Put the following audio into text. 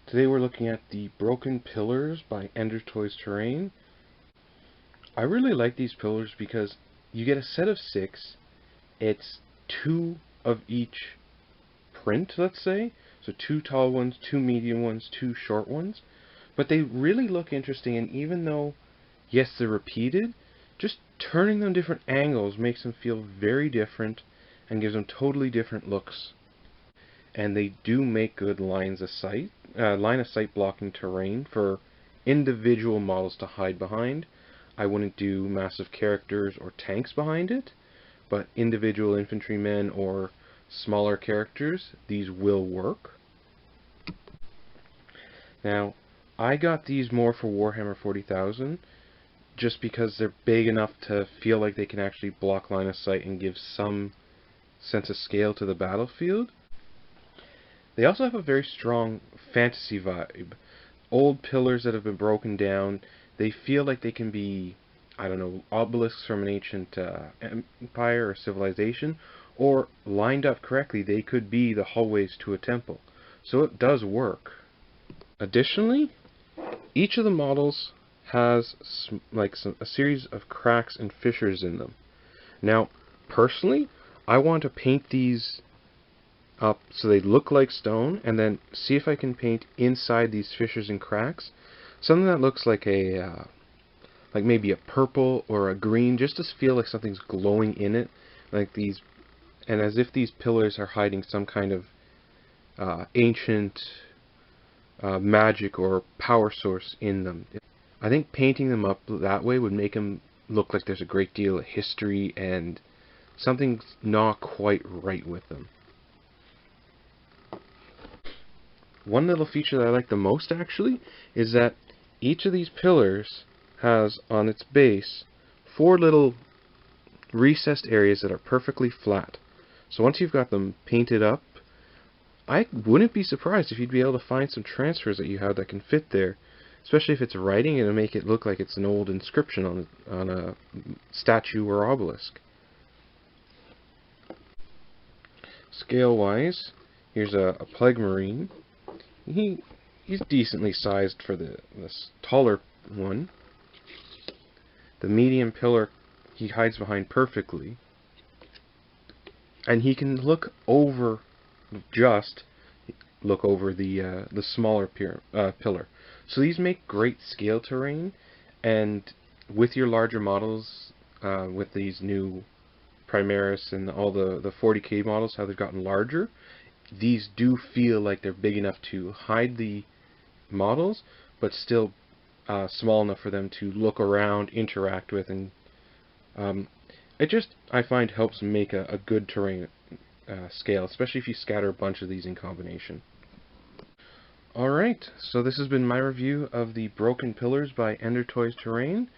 Today we're looking at the Broken Pillars by EnderToys Terrain. I really like these pillars because you get a set of 6. It's 2 of each print, let's say. So 2 tall ones, 2 medium ones, 2 short ones. But they really look interesting, and even though, yes, they're repeated, just turning them different angles makes them feel very different and gives them totally different looks. And they do make good line of sight blocking terrain for individual models to hide behind. I wouldn't do massive characters or tanks behind it, but individual infantrymen or smaller characters, these will work. Now, I got these more for Warhammer 40,000 just because they're big enough to feel like they can actually block line of sight and give some sense of scale to the battlefield. They also have a very strong fantasy vibe. Old pillars that have been broken down, they feel like they can be, I don't know, obelisks from an ancient empire or civilization, or lined up correctly, they could be the hallways to a temple. So it does work. Additionally, each of the models has a series of cracks and fissures in them. Now, personally, I want to paint these up so they look like stone, and then see if I can paint inside these fissures and cracks something that looks like a like maybe a purple or a green, just to feel like something's glowing in it, like these, and as if these pillars are hiding some kind of ancient magic or power source in them. I think painting them up that way would make them look like there's a great deal of history and something's not quite right with them. One little feature that I like the most, actually, is that each of these pillars has on its base 4 little recessed areas that are perfectly flat. So once you've got them painted up, I wouldn't be surprised if you'd be able to find some transfers that you have that can fit there, especially if it's writing. It'll make it look like it's an old inscription on a statue or obelisk. Scale-wise, here's a Plague Marine. He's decently sized for this taller one. The medium pillar he hides behind perfectly, and he can look over the smaller pillar. So these make great scale terrain, and with your larger models, with these new Primaris and all the 40k models, how they've gotten larger, these do feel like they're big enough to hide the models, but still small enough for them to look around, interact with, and it just, I find, helps make a good terrain scale, especially if you scatter a bunch of these in combination. Alright, so this has been my review of the Broken Pillars by EnderToys Terrain.